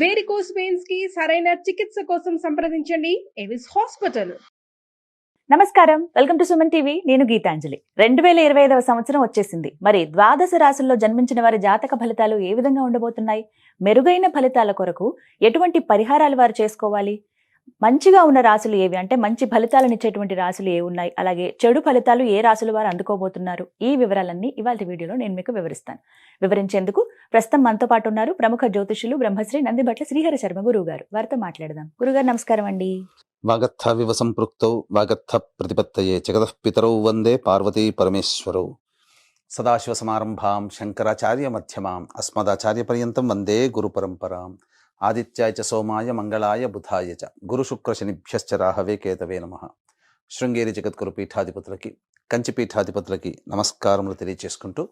Varicose veins కి సరైన చికిత్స కోసం సంప్రదించండి ఎవిస్ హాస్పిటల్. నమస్కారం, వెల్కమ్ టు సుమన్ టీవీ. నేను గీతాంజలి. 2025వ సంవత్సరం వచ్చేసింది. మరి ద్వాదశ రాశుల్లో జన్మించిన వారి జాతక ఫలితాలు ఏ విధంగా ఉండబోతున్నాయి? మెరుగైన ఫలితాల కొరకు ఎటువంటి పరిహారాలు వారు చేసుకోవాలి? మంచిగా ఉన్న రాశులు ఏవి, అంటే మంచి ఫలితాలను ఇచ్చేటువంటి రాశులు ఏ ఉన్నాయి, అలాగే చెడు ఫలితాలు ఏ రాశులు వారు అందుకోబోతున్నారు, ఈ వివరాలన్నీ ఇవాళ వీడియోలో నేను మీకు వివరిస్తాను. వివరించేందుకు ప్రస్తుతం మనతో పాటు ఉన్నారు ప్రముఖ జ్యోతిషులు బ్రహ్మశ్రీ నందిబట్ల శ్రీహరి శర్మ గురువు గారు. వారితో మాట్లాడదాం. గురుగారు నమస్కారం అండి. వాగర్థ వివ సంపృక్తౌ వాగర్థ ప్రతిపత్తయే జగతః పితరౌ వందే పార్వతీ పరమేశ్వరౌ. సదాశివ సమారంభాం శంకరాచార్య మధ్యమాం అస్మదాచార్య పర్యంతం వందే గురు పరంపరాం. ఆదిత్యాయ చ సోమాయ మంగళాయ బుధాయ చ గురు శుక్ర శనిభ్యశ్చ రాహవే కేతవే నమః. శృంగేరి జగద్గురు పీఠాధిపతులకి, కంచి పీఠాధిపతులకి నమస్కారములు తెలియచేసుకుంటూ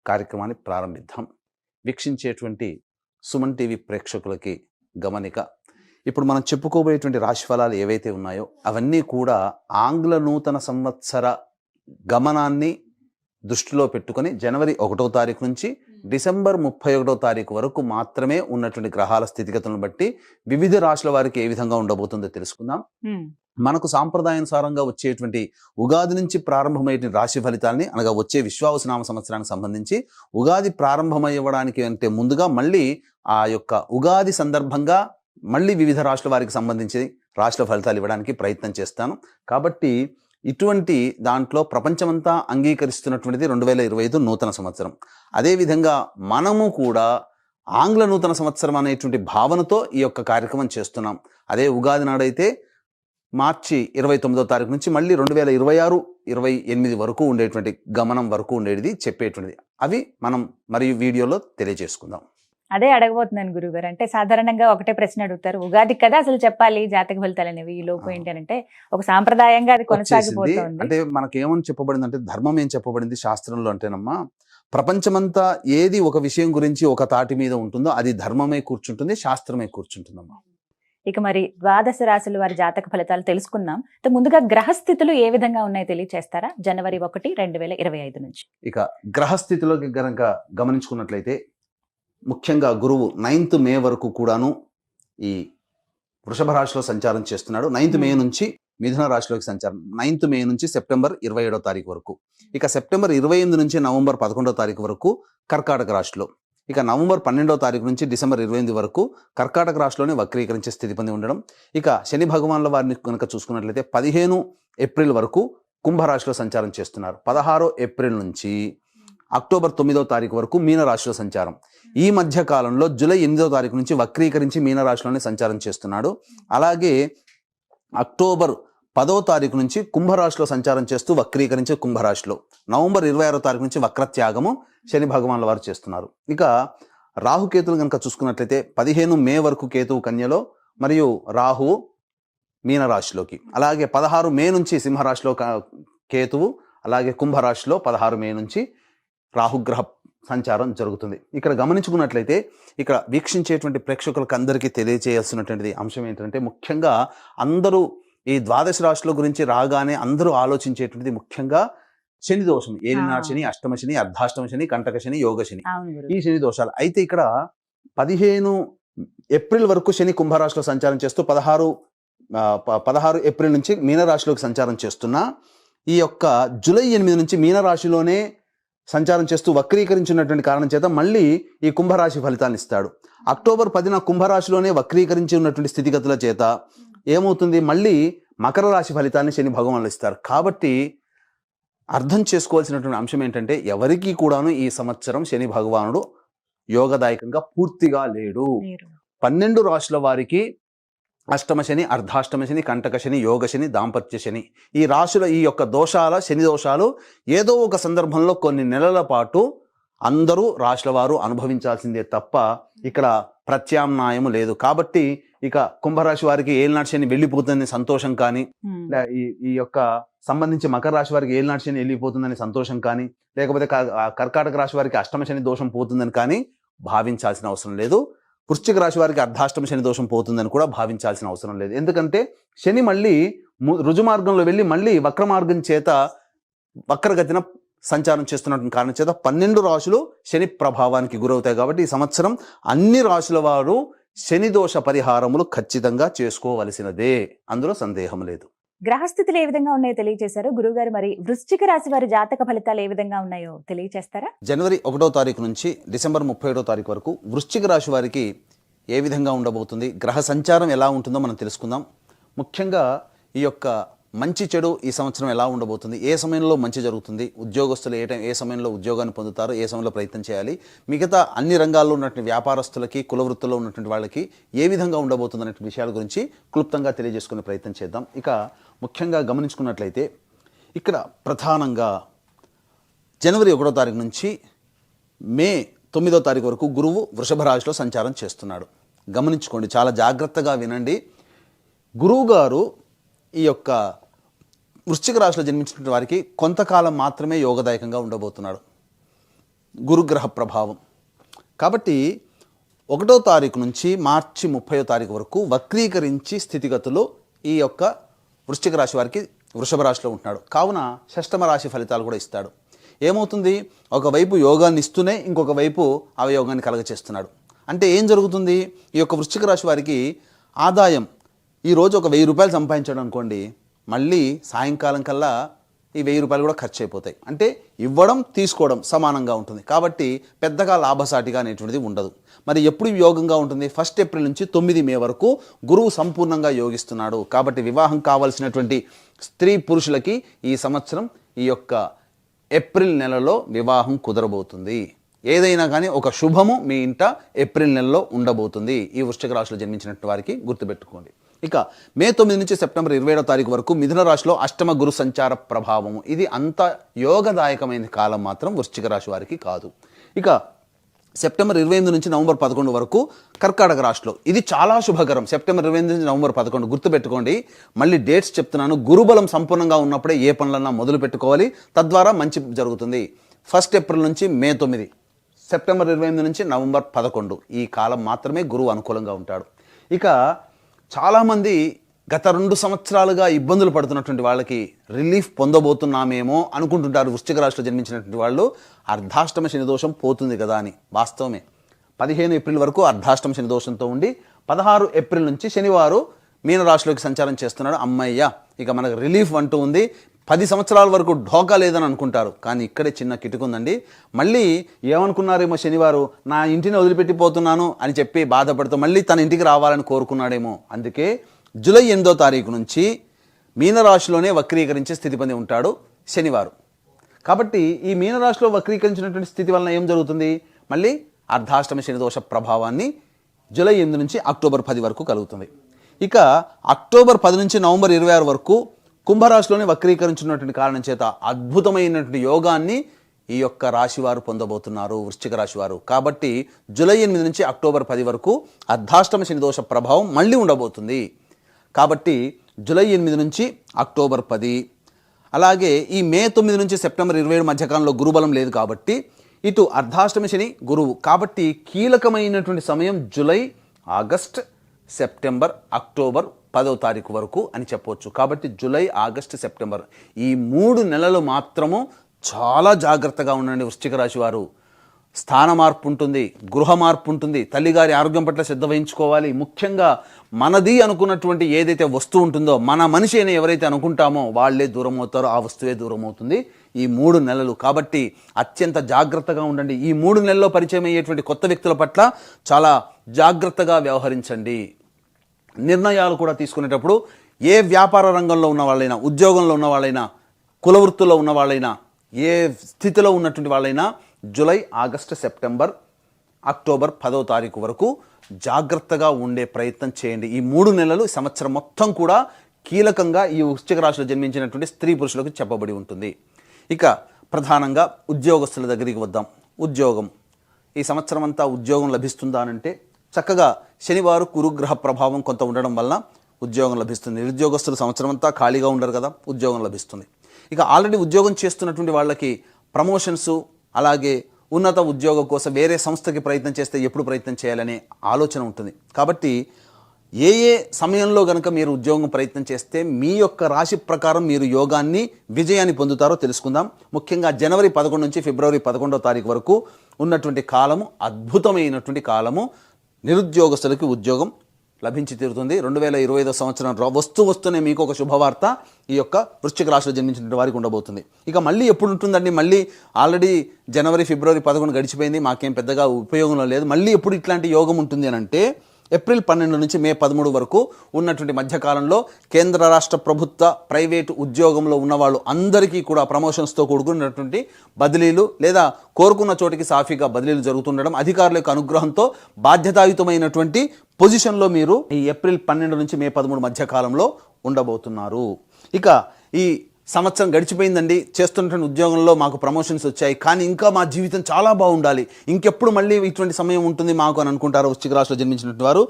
కార్యక్రమాన్ని ప్రారంభిద్దాం. వీక్షించేటువంటి సుమన్ టీవీ ప్రేక్షకులకి గమనిక, ఇప్పుడు మనం చెప్పుకోబోయేటువంటి రాశి ఫలాలు ఏవైతే ఉన్నాయో అవన్నీ కూడా ఆంగ్ల నూతన సంవత్సర గమనాన్ని దృష్టిలో పెట్టుకొని జనవరి 1వ తారీఖు నుంచి డిసెంబర్ 31వ తారీఖు వరకు మాత్రమే ఉన్నటువంటి గ్రహాల స్థితిగతులను బట్టి వివిధ రాశుల వారికి ఏ విధంగా ఉండబోతుందో తెలుసుకుందాం. మనకు సాంప్రదాయానుసారంగా వచ్చేటువంటి ఉగాది నుంచి ప్రారంభమయ్యేటువంటి రాశి ఫలితాలని, అనగా వచ్చే విశ్వావసునామ సంవత్సరానికి సంబంధించి ఉగాది ప్రారంభమయ్యడానికి అంటే ముందుగా మళ్ళీ ఆ యొక్క ఉగాది సందర్భంగా మళ్ళీ వివిధ రాశుల వారికి సంబంధించి రాశుల ఫలితాలు ఇవ్వడానికి ప్రయత్నం చేస్తాను. కాబట్టి ఇటువంటి దాంట్లో ప్రపంచమంతా అంగీకరిస్తున్నటువంటిది 2025 నూతన సంవత్సరం. అదేవిధంగా మనము కూడా ఆంగ్ల నూతన సంవత్సరం అనేటువంటి భావనతో ఈ యొక్క కార్యక్రమం చేస్తున్నాం. అదే ఉగాది నాడైతే మార్చి 29వ తారీఖు నుంచి మళ్ళీ 2026-28 వరకు ఉండేటువంటి గమనం వరకు ఉండేది చెప్పేటువంటిది. అవి మనం మరియు వీడియోలో తెలియజేసుకుందాం. అదే అడగబోతున్నాను గురుగారు. అంటే సాధారణంగా ఒకటే ప్రశ్న అడుగుతారు, ఉగాది కదా అసలు చెప్పాలి జాతక ఫలితాలు అనేవి, ఈ లోపు ఏంటి అంటే ఒక సాంప్రదాయంగా అది కొనసాగిపోతుంది. అంటే మనకేమని చెప్పబడింది అంటే, ధర్మం ఏం చెప్పబడింది శాస్త్రంలో అంటేనమ్మా, ప్రపంచమంతా ఏది ఒక విషయం గురించి ఒక తాటి మీద ఉంటుందో అది ధర్మమే కూర్చుంటుంది, శాస్త్రమే కూర్చుంటుందమ్మా. ఇక మరి ద్వాదశ రాశులు వారి జాతక ఫలితాలు తెలుసుకుందాం. ముందుగా గ్రహస్థితులు ఏ విధంగా ఉన్నాయో తెలియచేస్తారా? జనవరి 1, 2025 నుంచి. ఇక గ్రహస్థితిలోకి గనక గమనించుకున్నట్లయితే ముఖ్యంగా గురువు 9th మే వరకు కూడాను ఈ వృషభ రాశిలో సంచారం చేస్తున్నాడు. 9th మే నుంచి మిథున రాశిలోకి సంచారం, 9th మే నుంచి సెప్టెంబర్ 27వ తారీఖు వరకు. ఇక సెప్టెంబర్ 28 నుంచి నవంబర్ 11వ తారీఖు వరకు కర్కాటక రాశిలో. ఇక నవంబర్ 12వ తారీఖు నుంచి డిసెంబర్ 28 వరకు కర్కాటక రాశిలోనే వక్రీకరించే స్థితి పొంది ఉండడం. ఇక శని భగవాన్ల వారిని కనుక చూసుకున్నట్లయితే 15 ఏప్రిల్ వరకు కుంభరాశిలో సంచారం చేస్తున్నారు. 16 ఏప్రిల్ నుంచి అక్టోబర్ 9వ తారీఖు వరకు మీనరాశిలో సంచారం. ఈ మధ్య కాలంలో జూలై 8వ తారీఖు నుంచి వక్రీకరించి మీనరాశిలోనే సంచారం చేస్తున్నాడు. అలాగే అక్టోబర్ 10వ తారీఖు నుంచి కుంభరాశిలో సంచారం చేస్తూ వక్రీకరించి కుంభరాశిలో, నవంబర్ 26వ తారీఖు నుంచి వక్రత్యాగము శని భగవాన్ల వారు చేస్తున్నారు. ఇక రాహుకేతులు కనుక చూసుకున్నట్లయితే 15 మే వరకు కేతువు కన్యలో మరియు రాహువు మీనరాశిలోకి, అలాగే 16 మే నుంచి సింహరాశిలో కేతువు, అలాగే కుంభరాశిలో 16 మే నుంచి రాహుగ్రహ సంచారం జరుగుతుంది. ఇక్కడ గమనించుకున్నట్లయితే ఇక్కడ వీక్షించేటువంటి ప్రేక్షకులకు అందరికీ తెలియజేయాల్సినటువంటిది అంశం ఏంటంటే, ముఖ్యంగా అందరూ ఈ ద్వాదశ రాశుల గురించి రాగానే అందరూ ఆలోచించేటువంటిది ముఖ్యంగా శని దోషం, ఏలినాడు శని, అష్టమ శని, అర్ధాష్టమ శని, కంటక శని, యోగ శని, ఈ శని దోషాలు. అయితే ఇక్కడ 15 ఏప్రిల్ వరకు శని కుంభరాశిలో సంచారం చేస్తూ 16 ఏప్రిల్ నుంచి మీనరాశిలోకి సంచారం చేస్తున్నా, ఈ యొక్క జూలై 8 నుంచి మీనరాశిలోనే సంచారం చేస్తూ వక్రీకరించినటువంటి కారణం చేత మళ్ళీ ఈ కుంభరాశి ఫలితాన్ని ఇస్తాడు. అక్టోబర్ 10న కుంభరాశిలోనే వక్రీకరించి ఉన్నటువంటి స్థితిగతుల చేత ఏమవుతుంది, మళ్ళీ మకర రాశి ఫలితాన్ని శని భగవానులు ఇస్తారు. కాబట్టి అర్థం చేసుకోవాల్సినటువంటి అంశం ఏంటంటే, ఎవరికి కూడాను ఈ సంవత్సరం శని భగవానుడు యోగదాయకంగా పూర్తిగా లేడు. 12 రాశుల వారికి అష్టమ శని, అర్ధాష్టమ శని, కంటక శని, యోగ శని, దాంపత్య శని, ఈ రాశుల ఈ యొక్క దోషాల శని దోషాలు ఏదో ఒక సందర్భంలో కొన్ని నెలల పాటు అందరూ రాశుల వారు అనుభవించాల్సిందే తప్ప ఇక్కడ ప్రత్యామ్నాయము లేదు. కాబట్టి ఇక కుంభరాశి వారికి ఏలినాటి శని వెళ్ళిపోతుందని సంతోషం కానీ, ఈ యొక్క సంబంధించి మకర రాశి వారికి ఏలినాటి శని వెళ్ళిపోతుందని సంతోషం కానీ, లేకపోతే కర్కాటక రాశి వారికి అష్టమ శని దోషం పోతుందని కానీ భావించాల్సిన అవసరం లేదు. వృశ్చిక రాశి వారికి అర్ధాష్టమ శని దోషం పోతుందని కూడా భావించాల్సిన అవసరం లేదు. ఎందుకంటే శని మళ్ళీ రుజుమార్గంలో వెళ్ళి మళ్ళీ వక్ర మార్గం చేత వక్రగతిన సంచారం చేస్తున్నటువంటి కారణం చేత 12 రాశులు శని ప్రభావానికి గురవుతాయి. కాబట్టి ఈ సంవత్సరం అన్ని రాశుల వారు శని దోష పరిహారములు ఖచ్చితంగా చేసుకోవలసినదే, అందులో సందేహం లేదు. గ్రహస్థితులు ఏ విధంగా ఉన్నాయో తెలియజేశారు గురువుగారు. మరి వృశ్చిక రాశి వారి జాతక ఫలితాలు ఏ విధంగా ఉన్నాయో తెలియజేస్తారా? జనవరి 1వ తారీఖు నుంచి డిసెంబర్ 31వ తారీఖు వరకు వృశ్చిక రాశి వారికి ఏ విధంగా ఉండబోతుంది, గ్రహ సంచారం ఎలా ఉంటుందో మనం తెలుసుకుందాం. ముఖ్యంగా ఈ యొక్క మంచి చెడు ఈ సంవత్సరం ఎలా ఉండబోతుంది, ఏ సమయంలో మంచి జరుగుతుంది, ఉద్యోగస్తులు ఏ సమయంలో ఉద్యోగాన్ని పొందుతారు, ఏ సమయంలో ప్రయత్నం చేయాలి, మిగతా అన్ని రంగాల్లో ఉన్నటువంటి వ్యాపారస్తులకి, కులవృత్తుల్లో ఉన్నటువంటి వాళ్ళకి ఏ విధంగా ఉండబోతుంది అనే విషయాల గురించి క్లుప్తంగా తెలియజేసుకునే ప్రయత్నం చేద్దాం. ఇక ముఖ్యంగా గమనించుకున్నట్లయితే ఇక్కడ ప్రధానంగా జనవరి 1వ తారీఖు నుంచి మే 9వ తారీఖు వరకు గురువు వృషభ రాశిలో సంచారం చేస్తున్నాడు. గమనించుకోండి, చాలా జాగ్రత్తగా వినండి. గురువు గారు ఈ యొక్క వృశ్చిక రాశిలో జన్మించిన వారికి కొంతకాలం మాత్రమే యోగదాయకంగా ఉండబోతున్నాడు, గురుగ్రహ ప్రభావం. కాబట్టి 1వ తారీఖు నుంచి మార్చి 30వ తారీఖు వరకు వక్రీకరించి స్థితిగతులు ఈ యొక్క వృశ్చిక రాశి వారికి వృషభ రాశిలో ఉంటున్నాడు. కావున షష్టమ రాశి ఫలితాలు కూడా ఇస్తాడు. ఏమవుతుంది, ఒకవైపు యోగాన్ని ఇస్తూనే ఇంకొక వైపు అవయోగాన్ని కలగచేస్తున్నాడు. అంటే ఏం జరుగుతుంది, ఈ యొక్క వృశ్చిక రాశి వారికి ఆదాయం ఈరోజు ఒక 1000 రూపాయలు సంపాదించాడు అనుకోండి, మళ్ళీ సాయంకాలం కల్లా ఈ 1000 రూపాయలు కూడా ఖర్చు అయిపోతాయి. అంటే ఇవ్వడం తీసుకోవడం సమానంగా ఉంటుంది. కాబట్టి పెద్దగా లాభసాటిగా అనేటువంటిది ఉండదు. మరి ఎప్పుడు యోగంగా ఉంటుంది, 1 ఏప్రిల్ నుంచి 9 మే వరకు గురువు సంపూర్ణంగా యోగిస్తున్నాడు. కాబట్టి వివాహం కావాల్సినటువంటి స్త్రీ పురుషులకి ఈ సంవత్సరం ఈ యొక్క ఏప్రిల్ నెలలో వివాహం కుదరబోతుంది. ఏదైనా కానీ ఒక శుభము మీ ఇంట ఏప్రిల్ నెలలో ఉండబోతుంది ఈ వృశ్చిక రాశిలో జన్మించినటువంటి వారికి, గుర్తుపెట్టుకోండి. ఇక మే 9 నుంచి సెప్టెంబర్ 27వ తారీఖు వరకు మిథున రాశిలో అష్టమ గురు సంచార ప్రభావము. ఇది అంత యోగదాయకమైన కాలం మాత్రం వృశ్చిక రాశి వారికి కాదు. ఇక సెప్టెంబర్ 28 నుంచి నవంబర్ 11 వరకు కర్కాటక రాశిలో ఇది చాలా శుభకరం. సెప్టెంబర్ 28 నుంచి నవంబర్ 11 గుర్తుపెట్టుకోండి. మళ్ళీ డేట్స్ చెప్తున్నాను. గురుబలం సంపూర్ణంగా ఉన్నప్పుడే ఏ పనులన్నా మొదలు పెట్టుకోవాలి, తద్వారా మంచి జరుగుతుంది. 1 ఏప్రిల్ నుంచి మే 9, సెప్టెంబర్ 28 నుంచి నవంబర్ 11 ఈ కాలం మాత్రమే గురువు అనుకూలంగా ఉంటాడు. ఇక చాలామంది గత 2 సంవత్సరాలుగా ఇబ్బందులు పడుతున్నటువంటి వాళ్ళకి రిలీఫ్ పొందబోతున్నామేమో అనుకుంటుంటారు. వృశ్చిక రాశిలో జన్మించినటువంటి వాళ్ళు అర్ధాష్టమ శని దోషం పోతుంది కదా అని. వాస్తవమే, 15 ఏప్రిల్ వరకు అర్ధాష్టమ శని దోషంతో ఉండి 16 ఏప్రిల్ నుంచి శనివారు మీనరాశిలోకి సంచారం చేస్తున్నాడు. అమ్మయ్య, ఇక మనకు రిలీఫ్ అంటూ ఉంది. 10 సంవత్సరాల వరకు ఢోకా లేదని అనుకుంటారు, కానీ ఇక్కడే చిన్న కిటుకుందండి. మళ్ళీ ఏమనుకున్నారేమో, శనివారు నా ఇంటిని వదిలిపెట్టిపోతున్నాను అని చెప్పి బాధపడుతూ మళ్ళీ తన ఇంటికి రావాలని కోరుకున్నాడేమో. అందుకే జూలై 8వ తారీఖు నుంచి మీనరాశిలోనే వక్రీకరించే స్థితి పొంది ఉంటాడు శనివారు. కాబట్టి ఈ మీనరాశిలో వక్రీకరించినటువంటి స్థితి వలన ఏం జరుగుతుంది, మళ్ళీ అర్ధాష్టమ శని దోష ప్రభావాన్ని జూలై 8 నుంచి అక్టోబర్ 10 వరకు కలుగుతుంది. ఇక అక్టోబర్ 10 నుంచి నవంబర్ 26 వరకు కుంభరాశిలోనే వక్రీకరించినటువంటి కారణం చేత అద్భుతమైనటువంటి యోగాన్ని ఈ యొక్క రాశివారు పొందబోతున్నారు, వృశ్చిక రాశివారు. కాబట్టి జూలై 8 నుంచి అక్టోబర్ 10 వరకు అర్ధాష్టమ శని దోష ప్రభావం మళ్ళీ ఉండబోతుంది. కాబట్టి జూలై 8 నుంచి అక్టోబర్ 10, అలాగే ఈ మే 9 నుంచి సెప్టెంబర్ 27 మధ్యకాలంలో గురుబలం లేదు కాబట్టి ఇటు అర్ధాష్టమ శని గురువు. కాబట్టి కీలకమైనటువంటి సమయం జూలై, ఆగస్ట్, సెప్టెంబర్, అక్టోబర్ 10వ తారీఖు వరకు అని చెప్పవచ్చు. కాబట్టి జూలై, ఆగస్టు, సెప్టెంబర్ ఈ 3 నెలలు మాత్రము చాలా జాగ్రత్తగా ఉండండి వృశ్చిక రాశి వారు. స్థాన మార్పు ఉంటుంది, గృహ మార్పు ఉంటుంది, తల్లిగారి ఆరోగ్యం పట్ల శ్రద్ధ వహించుకోవాలి. ముఖ్యంగా మనది అనుకున్నటువంటి ఏదైతే వస్తువు ఉంటుందో, మన మనిషి అని ఎవరైతే అనుకుంటామో వాళ్ళే దూరం అవుతారో, ఆ వస్తువే దూరం అవుతుంది ఈ 3 నెలలు. కాబట్టి అత్యంత జాగ్రత్తగా ఉండండి. ఈ 3 నెలల్లో పరిచయం అయ్యేటువంటి కొత్త వ్యక్తుల పట్ల చాలా జాగ్రత్తగా వ్యవహరించండి. నిర్ణయాలు కూడా తీసుకునేటప్పుడు ఏ వ్యాపార రంగంలో ఉన్న వాళ్ళైనా, ఉద్యోగంలో ఉన్న వాళ్ళైనా, కులవృత్తుల్లో ఉన్న వాళ్ళైనా, ఏ స్థితిలో ఉన్నటువంటి వాళ్ళైనా జూలై, ఆగస్టు, సెప్టెంబర్, అక్టోబర్ 10వ తారీఖు వరకు జాగ్రత్తగా ఉండే ప్రయత్నం చేయండి. ఈ 3 నెలలు సంవత్సరం మొత్తం కూడా కీలకంగా ఈ వృశ్చిక రాశిలో జన్మించినటువంటి స్త్రీ పురుషులకు చెప్పబడి ఉంటుంది. ఇక ప్రధానంగా ఉద్యోగస్తుల దగ్గరికి వద్దాం. ఉద్యోగం ఈ సంవత్సరం అంతా ఉద్యోగం లభిస్తుందా అంటే చక్కగా శనివారు గురుగ్రహ ప్రభావం కొంత ఉండడం వల్ల ఉద్యోగం లభిస్తుంది. నిరుద్యోగస్తులు సంవత్సరం అంతా ఖాళీగా ఉండరు కదా, ఉద్యోగం లభిస్తుంది. ఇక ఆల్రెడీ ఉద్యోగం చేస్తున్నటువంటి వాళ్ళకి ప్రమోషన్స్, అలాగే ఉన్నత ఉద్యోగం కోసం వేరే సంస్థకి ప్రయత్నం చేస్తే ఎప్పుడు ప్రయత్నం చేయాలనే ఆలోచన ఉంటుంది. కాబట్టి ఏ సమయంలో కనుక మీరు ఉద్యోగం ప్రయత్నం చేస్తే మీ యొక్క రాశి ప్రకారం మీరు యోగాన్ని, విజయాన్ని పొందుతారో తెలుసుకుందాం. ముఖ్యంగా జనవరి 11 నుంచి ఫిబ్రవరి 11వ తారీఖు వరకు ఉన్నటువంటి కాలము అద్భుతమైనటువంటి కాలము. నిరుద్యోగస్తులకి ఉద్యోగం లభించి తీరుతుంది. 2025 సంవత్సరం వస్తూనే మీకు ఒక శుభవార్త ఈ యొక్క వృశ్చిక రాశిలో జన్మించిన వారికి ఉండబోతుంది. ఇక మళ్ళీ ఎప్పుడు ఉంటుందండి? మళ్ళీ ఆల్రెడీ జనవరి, ఫిబ్రవరి 11 గడిచిపోయింది, మాకేం పెద్దగా ఉపయోగంలో లేదు. మళ్ళీ ఎప్పుడు ఇట్లాంటి యోగం ఉంటుంది అని అంటే ఏప్రిల్ 12 నుంచి మే 13 వరకు ఉన్నటువంటి మధ్యకాలంలో కేంద్ర రాష్ట్ర ప్రభుత్వ ప్రైవేటు ఉద్యోగంలో ఉన్నవాళ్ళు అందరికీ కూడా ప్రమోషన్స్తో కూడుకున్నటువంటి బదిలీలు లేదా కోరుకున్న చోటికి సాఫీగా బదిలీలు జరుగుతుండడం, అధికారుల యొక్క అనుగ్రహంతో బాధ్యతాయుతమైనటువంటి పొజిషన్లో మీరు ఈ ఏప్రిల్ 12 నుంచి మే 13 మధ్యకాలంలో ఉండబోతున్నారు. ఇక ఈ సంవత్సరం గడిచిపోయిందండి, చేస్తున్నటువంటి ఉద్యోగంలో మాకు ప్రమోషన్స్ వచ్చాయి, కానీ ఇంకా మా జీవితం చాలా బాగుండాలి, ఇంకెప్పుడు మళ్ళీ ఇటువంటి సమయం ఉంటుంది మాకు అని అనుకుంటారు వృశ్చిక రాశిలో జన్మించినటువంటి వారు.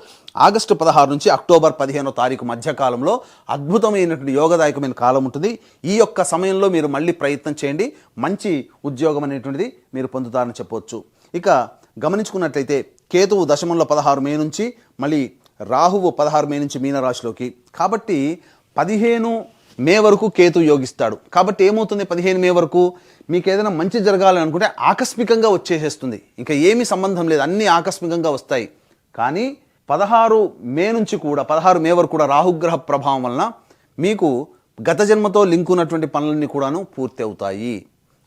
ఆగస్టు 16 నుంచి అక్టోబర్ 15వ తారీఖు మధ్యకాలంలో అద్భుతమైనటువంటి యోగదాయకమైన కాలం ఉంటుంది. ఈ యొక్క సమయంలో మీరు మళ్ళీ ప్రయత్నం చేయండి, మంచి ఉద్యోగం అనేటువంటిది మీరు పొందుతారని చెప్పవచ్చు. ఇక గమనించుకున్నట్లయితే కేతువు దశమంలో 16 మే నుంచి, మళ్ళీ రాహువు 16 మే నుంచి మీనరాశిలోకి, కాబట్టి 15 మే వరకు కేతు యోగిస్తాడు. కాబట్టి ఏమవుతుంది? 15 మే వరకు మీకు ఏదైనా మంచి జరగాలని అనుకుంటే ఆకస్మికంగా వచ్చేసేస్తుంది, ఇంకా ఏమీ సంబంధం లేదు, అన్నీ ఆకస్మికంగా వస్తాయి. కానీ 16 మే నుంచి కూడా 16 మే వరకు కూడా రాహుగ్రహ ప్రభావం వలన మీకు గత జన్మతో లింక్ ఉన్నటువంటి పనులన్నీ కూడాను పూర్తి అవుతాయి.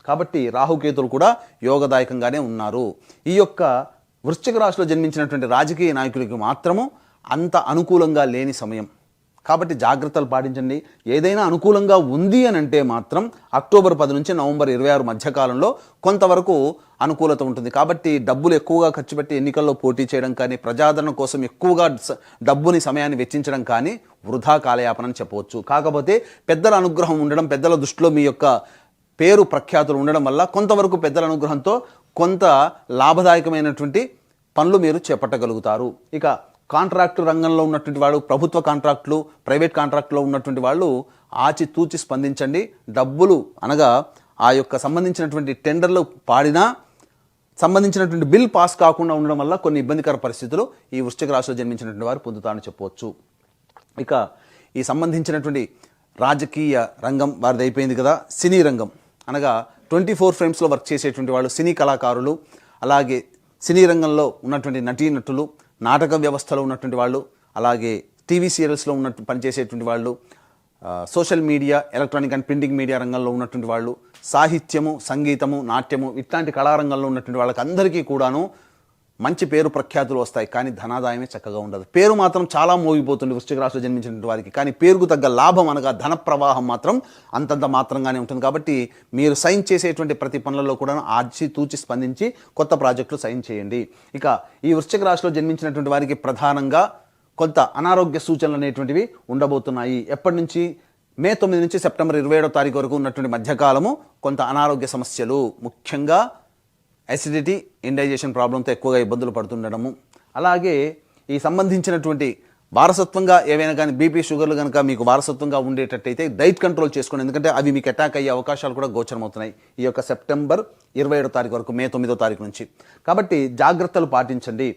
కాబట్టి రాహుకేతులు కూడా యోగదాయకంగానే ఉన్నారు. ఈ యొక్క వృశ్చిక రాశిలో జన్మించినటువంటి రాజకీయ నాయకులకి మాత్రము అంత అనుకూలంగా లేని సమయం. కాబట్టి జాగ్రత్తలు పాటించండి. ఏదైనా అనుకూలంగా ఉంది అని అంటే మాత్రం అక్టోబర్ 10 నుంచి నవంబర్ 26 మధ్యకాలంలో కొంతవరకు అనుకూలత ఉంటుంది. కాబట్టి డబ్బులు ఎక్కువగా ఖర్చు పెట్టి ఎన్నికల్లో పోటీ చేయడం కానీ, ప్రజాదరణ కోసం ఎక్కువగా డబ్బుని సమయాన్ని వెచ్చించడం కానీ వృధా కాలయాపన అని చెప్పవచ్చు. కాకపోతే పెద్దల అనుగ్రహం ఉండడం, పెద్దల దృష్టిలో మీ యొక్క పేరు ప్రఖ్యాతులు ఉండడం వల్ల కొంతవరకు పెద్దల అనుగ్రహంతో కొంత లాభదాయకమైనటువంటి పనులు మీరు చేపట్టగలుగుతారు. ఇక కాంట్రాక్టు రంగంలో ఉన్నటువంటి వాళ్ళు, ప్రభుత్వ కాంట్రాక్టులు, ప్రైవేట్ కాంట్రాక్టులో ఉన్నటువంటి వాళ్ళు ఆచితూచి స్పందించండి. డబ్బులు అనగా ఆ యొక్క సంబంధించినటువంటి టెండర్లు పాడినా సంబంధించినటువంటి బిల్ పాస్ కాకుండా ఉండడం వల్ల కొన్ని ఇబ్బందికర పరిస్థితులు ఈ వృశ్చిక రాశిలో జన్మించినటువంటి వారు పొందుతారని చెప్పవచ్చు. ఇక ఈ సంబంధించినటువంటి రాజకీయ రంగం వారిది అయిపోయింది కదా. సినీ రంగం అనగా 24 ఫ్రేమ్స్లో వర్క్ చేసేటువంటి వాళ్ళు, సినీ కళాకారులు, అలాగే సినీ రంగంలో ఉన్నటువంటి నటీనటులు, నాటక వ్యవస్థలో ఉన్నటువంటి వాళ్ళు, అలాగే టీవీ సీరియల్స్లో పనిచేసేటువంటి వాళ్ళు, social media, electronic and printing media రంగంలో ఉన్నటువంటి వాళ్ళు, సాహిత్యము, సంగీతము, నాట్యము ఇట్లాంటి కళారంగంలో ఉన్నటువంటి వాళ్ళకి అందరికీ కూడాను మంచి పేరు ప్రఖ్యాతులు వస్తాయి. కానీ ధనాదాయమే చక్కగా ఉండదు. పేరు మాత్రం చాలా మోగిపోతుంది వృశ్చిక రాశిలో జన్మించినటువంటి వారికి. కానీ పేరుకు తగ్గ లాభం అనగా ధన ప్రవాహం మాత్రం అంతంత మాత్రంగానే ఉంటుంది. కాబట్టి మీరు సైన్ చేసేటువంటి ప్రతి పనులలో కూడా ఆచితూచి స్పందించి కొత్త ప్రాజెక్టులు సైన్ చేయండి. ఇక ఈ వృశ్చిక రాశిలో జన్మించినటువంటి వారికి ప్రధానంగా కొంత అనారోగ్య సూచనలు అనేటువంటివి ఉండబోతున్నాయి. ఎప్పటి నుంచి? మే 9 నుంచి సెప్టెంబర్ 27వ తారీఖు వరకు ఉన్నటువంటి మధ్యకాలము కొంత అనారోగ్య సమస్యలు, ముఖ్యంగా అసిడిటీ, ఇండైజెషన్ ప్రాబ్లంతో ఎక్కువగా ఇబ్బందులు పడుతుండడము, అలాగే ఈ సంబంధించినటువంటి వారసత్వంగా ఏవైనా కానీ బీపీ, షుగర్లు కనుక మీకు వారసత్వంగా ఉండేటట్టయితే డైట్ కంట్రోల్ చేసుకోండి, ఎందుకంటే అవి మీకు అటాక్ అయ్యే అవకాశాలు కూడా గోచరమవుతున్నాయి ఈ యొక్క సెప్టెంబర్ 27వ తారీఖు వరకు, మే 9వ తారీఖు నుంచి. కాబట్టి జాగ్రత్తలు పాటించండి.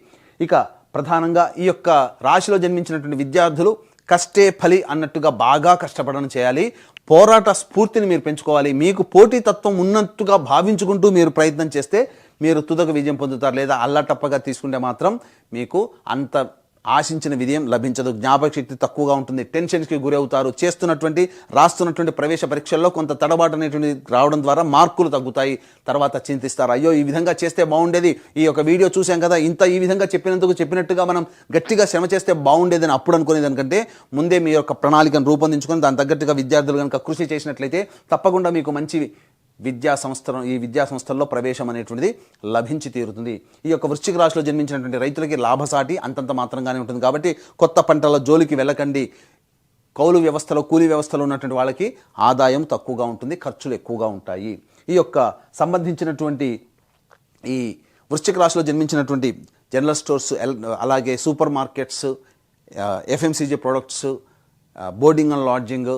ఇక ప్రధానంగా ఈ యొక్క రాశిలో జన్మించినటువంటి విద్యార్థులు కష్టే ఫలి అన్నట్టుగా బాగా కష్టపడడం చేయాలి. పోరాట స్ఫూర్తిని మీరు పెంచుకోవాలి. మీకు పోటీతత్వం ఉన్నట్టుగా భావించుకుంటూ మీరు ప్రయత్నం చేస్తే మీరు తుదకు విజయం పొందుతారు. లేదా అల్లటప్పగా తీసుకుంటే మాత్రం మీకు అంత ఆశించిన విజయం లభించదు. జ్ఞాపక శక్తి తక్కువగా ఉంటుంది, టెన్షన్స్కి గురి అవుతారు. రాస్తున్నటువంటి ప్రవేశ పరీక్షల్లో కొంత తడబాటు అనేటువంటి రావడం ద్వారా మార్కులు తగ్గుతాయి. తర్వాత చింతిస్తారు, అయ్యో ఈ విధంగా చేస్తే బాగుండేది, ఈ యొక్క వీడియో చూసాం కదా, ఈ విధంగా చెప్పినట్టుగా మనం గట్టిగా శ్రమ చేస్తే బాగుండేదని అప్పుడు అనుకునే దానికంటే ముందే మీ యొక్క ప్రణాళికను రూపొందించుకొని దాని తగ్గట్టుగా విద్యార్థులు కనుక కృషి చేసినట్లయితే తప్పకుండా మీకు మంచి ఈ విద్యా సంస్థల్లో ప్రవేశం అనేటువంటిది లభించి తీరుతుంది. ఈ యొక్క వృశ్చిక రాశిలో జన్మించినటువంటి రైతులకి లాభసాటి అంతంత మాత్రంగానే ఉంటుంది. కాబట్టి కొత్త పంటల జోలికి వెళ్ళకండి. కౌలు వ్యవస్థలో, కూలీ వ్యవస్థలో ఉన్నటువంటి వాళ్ళకి ఆదాయం తక్కువగా ఉంటుంది, ఖర్చులు ఎక్కువగా ఉంటాయి. ఈ యొక్క సంబంధించినటువంటి ఈ వృశ్చిక రాశిలో జన్మించినటువంటి జనరల్ స్టోర్స్, అలాగే super markets, FMCG products, boarding and lodging,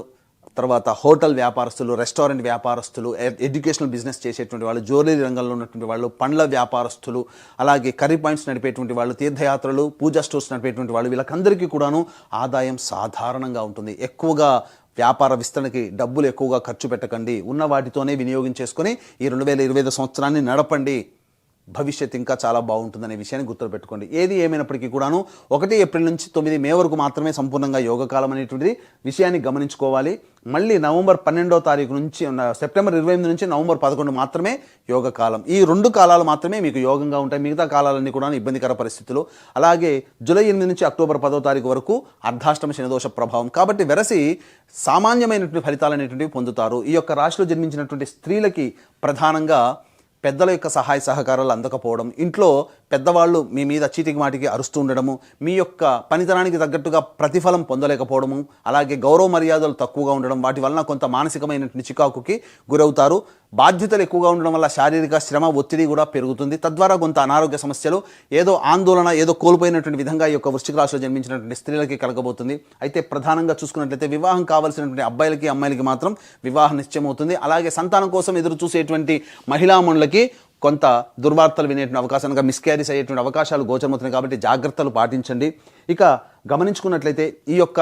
తర్వాత హోటల్ వ్యాపారస్తులు, రెస్టారెంట్ వ్యాపారస్తులు, ఎడ్యుకేషనల్ బిజినెస్ చేసేటువంటి వాళ్ళు, జ్యువెలరీ రంగంలో ఉన్నటువంటి వాళ్ళు, పండ్ల వ్యాపారస్తులు, అలాగే కర్రీ పాయింట్స్ నడిపేటువంటి వాళ్ళు, తీర్థయాత్రలు, పూజా స్టోర్స్ నడిపేటువంటి వాళ్ళు, వీళ్ళకందరికీ కూడాను ఆదాయం సాధారణంగా ఉంటుంది. ఎక్కువగా వ్యాపార విస్తరణకి డబ్బులు ఎక్కువగా ఖర్చు పెట్టకండి. ఉన్న వాటితోనే వినియోగించేసుకొని ఈ 2025 సంవత్సరాన్ని నడపండి. భవిష్యత్ ఇంకా చాలా బాగుంటుందనే విషయాన్ని గుర్తుపెట్టుకోండి. ఏది ఏమైనప్పటికీ కూడాను 1 ఏప్రిల్ నుంచి 9 మే వరకు మాత్రమే సంపూర్ణంగా యోగకాలం అనేటువంటిది విషయాన్ని గమనించుకోవాలి. మళ్ళీ నవంబర్ 12వ తారీఖు నుంచి సెప్టెంబర్ 28 నుంచి నవంబర్ 11 మాత్రమే యోగకాలం. ఈ 2 కాలాలు మాత్రమే మీకు యోగంగా ఉంటాయి. మిగతా కాలాలన్నీ కూడా ఇబ్బందికర పరిస్థితులు. అలాగే జూలై 8 నుంచి అక్టోబర్ 10వ తారీఖు వరకు అర్ధాష్టమ శనిదోష ప్రభావం. కాబట్టి వెరసి సామాన్యమైనటువంటి ఫలితాలు అనేటువంటివి పొందుతారు. ఈ యొక్క రాశిలో జన్మించినటువంటి స్త్రీలకి ప్రధానంగా పెద్దల యొక్క సహాయ సహకారాలు అందకపోవడం, ఇంట్లో పెద్దవాళ్ళు మీ మీద చీటికి మాటికి అరుస్తూ ఉండడము, మీ యొక్క పనితనానికి తగ్గట్టుగా ప్రతిఫలం పొందలేకపోవడము, అలాగే గౌరవ మర్యాదలు తక్కువగా ఉండడం, వాటి వలన కొంత మానసికమైనటువంటి చికాకుకి గురవుతారు. బాధ్యతలు ఎక్కువగా ఉండడం వల్ల శారీరక శ్రమ, ఒత్తిడి కూడా పెరుగుతుంది. తద్వారా కొంత అనారోగ్య సమస్యలు, ఏదో ఆందోళన, ఏదో కోల్పోయినటువంటి విధంగా ఈ యొక్క వృశ్చిక రాశిలో జన్మించినటువంటి స్త్రీలకి కలగబోతుంది. అయితే ప్రధానంగా చూసుకున్నట్లయితే వివాహం కావాల్సినటువంటి అబ్బాయిలకి అమ్మాయిలకి మాత్రం వివాహం నిశ్చయమవుతుంది. అలాగే సంతానం కోసం ఎదురు చూసేటువంటి మహిళామణులకి కొంత దుర్వార్తలు వినేటువంటి అవకాశాలుగా మిస్క్యారీస్ అయ్యేటువంటి అవకాశాలు గోచరమవుతున్నాయి. కాబట్టి జాగ్రత్తలు పాటించండి. ఇక గమనించుకున్నట్లయితే ఈ యొక్క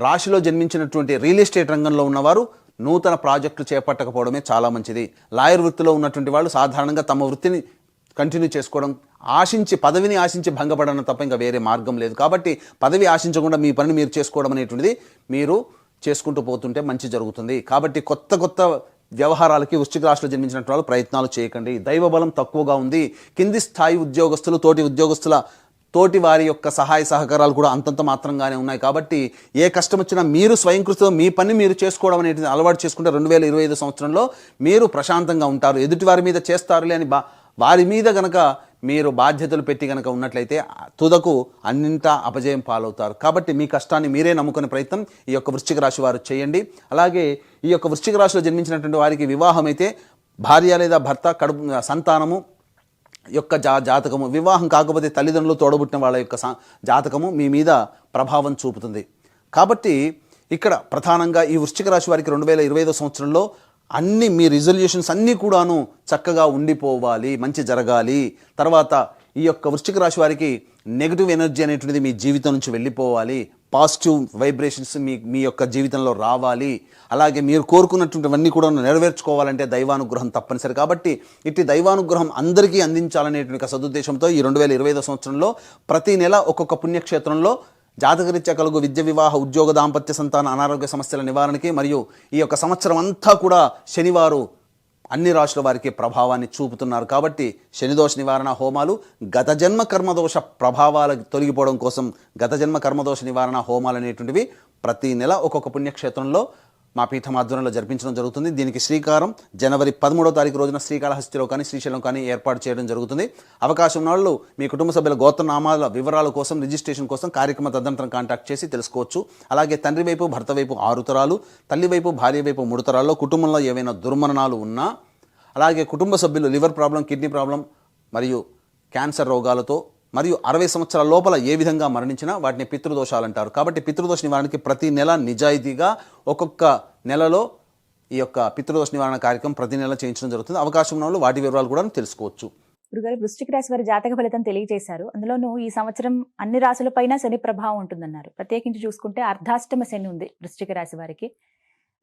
రాశిలో జన్మించినటువంటి రియల్ ఎస్టేట్ రంగంలో ఉన్నవారు నూతన ప్రాజెక్టులు చేపట్టకపోవడమే చాలా మంచిది. లాయర్ వృత్తిలో ఉన్నటువంటి వాళ్ళు సాధారణంగా తమ వృత్తిని కంటిన్యూ చేసుకోవడం, పదవిని ఆశించి భంగపడడం తప్ప ఇంకా వేరే మార్గం లేదు. కాబట్టి పదవి ఆశించకుండా మీ పని మీరు చేసుకోవడం అనేటువంటిది మీరు చేసుకుంటూ పోతుంటే మంచి జరుగుతుంది. కాబట్టి కొత్త వ్యవహారాలకి వృశ్చిక రాశిలో జన్మించినటువంటి వాళ్ళు ప్రయత్నాలు చేయకండి. దైవబలం తక్కువగా ఉంది. కింది స్థాయి ఉద్యోగస్తులు, తోటి వారి యొక్క సహాయ సహకారాలు కూడా అంతంత మాత్రంగానే ఉన్నాయి. కాబట్టి ఏ కష్టం వచ్చినా మీరు స్వయం కృషితో మీ పని మీరు చేసుకోవడం అనేది అలవాటు చేసుకుంటే 2025 సంవత్సరంలో మీరు ప్రశాంతంగా ఉంటారు. ఎదుటి వారి మీద చేస్తారులే అని వారి మీద గనక మీరు బాధ్యతలు పెట్టి కనుక ఉన్నట్లయితే తుదకు అన్నింటా అపజయం పాలవుతారు. కాబట్టి మీ కష్టాన్ని మీరే నమ్ముకునే ప్రయత్నం ఈ యొక్క వృశ్చిక రాశి వారు చేయండి. అలాగే ఈ యొక్క వృశ్చిక రాశిలో జన్మించినటువంటి వారికి వివాహం అయితే భార్య లేదా భర్త, సంతానము యొక్క జాతకము, వివాహం కాకపోతే తల్లిదండ్రులు, తోడబుట్టిన వాళ్ళ యొక్క జాతకము మీ మీద ప్రభావం చూపుతుంది. కాబట్టి ఇక్కడ ప్రధానంగా ఈ వృశ్చిక రాశి వారికి 2025 సంవత్సరంలో మీ రిజల్యూషన్స్ అన్నీ కూడాను చక్కగా ఉండిపోవాలి, మంచి జరగాలి. తర్వాత ఈ యొక్క వృశ్చిక రాశి వారికి నెగిటివ్ ఎనర్జీ అనేటువంటిది మీ జీవితం నుంచి వెళ్ళిపోవాలి. పాజిటివ్ వైబ్రేషన్స్ మీ యొక్క జీవితంలో రావాలి. అలాగే మీరు కోరుకున్నటువంటివన్నీ కూడా నెరవేర్చుకోవాలంటే దైవానుగ్రహం తప్పనిసరి. కాబట్టి ఇట్టి దైవానుగ్రహం అందరికీ అందించాలనేటువంటి సదుద్దేశంతో ఈ 2025 సంవత్సరంలో ప్రతి నెల ఒక్కొక్క పుణ్యక్షేత్రంలో జాతకరీత్యా కలుగు విద్య, వివాహ, ఉద్యోగ, దాంపత్య, సంతాన, అనారోగ్య సమస్యల నివారణకి మరియు ఈ యొక్క సంవత్సరం అంతా కూడా శనివారు అన్ని రాశుల వారికి ప్రభావాన్ని చూపుతున్నారు. కాబట్టి శనిదోష నివారణ హోమాలు, గత జన్మ కర్మదోష ప్రభావాలు తొలగిపోవడం కోసం గత జన్మ కర్మదోష నివారణ హోమాలు అనేటువంటివి ప్రతి నెల ఒక్కొక్క పుణ్యక్షేత్రంలో మా పీఠం ఆధ్వర్యంలో జరిపించడం జరుగుతుంది. దీనికి శ్రీకారం జనవరి 13వ తారీఖు రోజున శ్రీకాళహస్తిలో కానీ శ్రీశైలం కానీ ఏర్పాటు చేయడం జరుగుతుంది. అవకాశం ఉన్న వాళ్ళు మీ కుటుంబ సభ్యుల గోత్రనామాల వివరాల కోసం, రిజిస్ట్రేషన్ కోసం కార్యక్రమ తదనంతరం కాంటాక్ట్ చేసి తెలుసుకోవచ్చు. అలాగే తండ్రి వైపు, భర్త వైపు 6 తరాలు, తల్లి వైపు, భార్య వైపు 3 తరాల్లో కుటుంబంలో ఏవైనా దుర్మరణాలు ఉన్నా, అలాగే కుటుంబ సభ్యులు లివర్ ప్రాబ్లం, కిడ్నీ ప్రాబ్లం మరియు క్యాన్సర్ రోగాలతో మరియు 60 సంవత్సరాల లోపల ఏ విధంగా మరణించినా వాటిని పితృదోషాలు అంటారు. కాబట్టి పితృదోష నివారణకి ప్రతి నెల నిజాయితీగా ఒక్కొక్క నెలలో ఈ యొక్క పితృదోష నివారణ కార్యక్రమం ప్రతి నెల చేయించడం జరుగుతుంది. అవకాశం ఉన్న వాళ్ళు వాటి వివరాలు కూడా తెలుసుకోవచ్చు. గురుగారు, వృశ్చిక రాశి వారి జాతక ఫలితం తెలియజేశారు. అందులోనూ ఈ సంవత్సరం అన్ని రాశులపైన శని ప్రభావం ఉంటుందన్నారు. ప్రత్యేకించి చూసుకుంటే అర్ధాష్టమ శని ఉంది వృశ్చిక రాశి వారికి.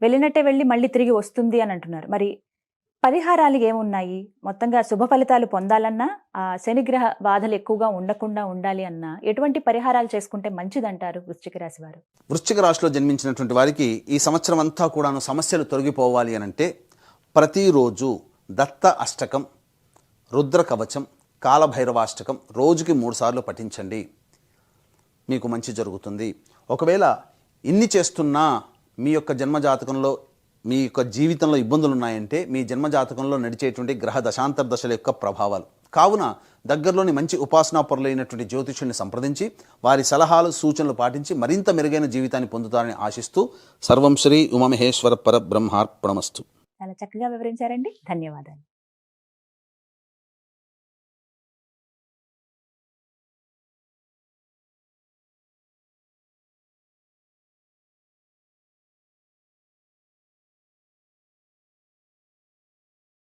వెళ్ళినట్టే వెళ్ళి మళ్ళీ తిరిగి వస్తుంది అని అంటున్నారు. మరి పరిహారాలు ఏమున్నాయి? మొత్తంగా శుభ ఫలితాలు పొందాలన్నా, ఆ శనిగ్రహ బాధలు ఎక్కువగా ఉండకుండా ఉండాలి అన్నా ఎటువంటి పరిహారాలు చేసుకుంటే మంచిదంటారు వృశ్చిక రాశి వారు? వృశ్చిక రాశిలో జన్మించినటువంటి వారికి ఈ సంవత్సరం అంతా కూడాను సమస్యలు తొలగిపోవాలి అని అంటే ప్రతిరోజు దత్త అష్టకం, రుద్ర కవచం, కాలభైరవాష్టకం రోజుకి 3 సార్లు పఠించండి. మీకు మంచి జరుగుతుంది. ఒకవేళ ఇన్ని చేస్తున్నా మీ యొక్క జన్మజాతకంలో, మీ యొక్క జీవితంలో ఇబ్బందులు ఉన్నాయంటే మీ జన్మజాతకంలో నడిచేటువంటి గ్రహ దశాంతర దశల యొక్క ప్రభావాలు. కావున దగ్గరలోని మంచి ఉపాసనాపరులైనటువంటి జ్యోతిష్యుని సంప్రదించి వారి సలహాలు, సూచనలు పాటించి మరింత మెరుగైన జీవితాన్ని పొందుతారని ఆశిస్తూ సర్వం శ్రీ ఉమామహేశ్వర పరబ్రహ్మార్పణమస్తు. చాలా చక్కగా వివరించారండి. ధన్యవాదాలు.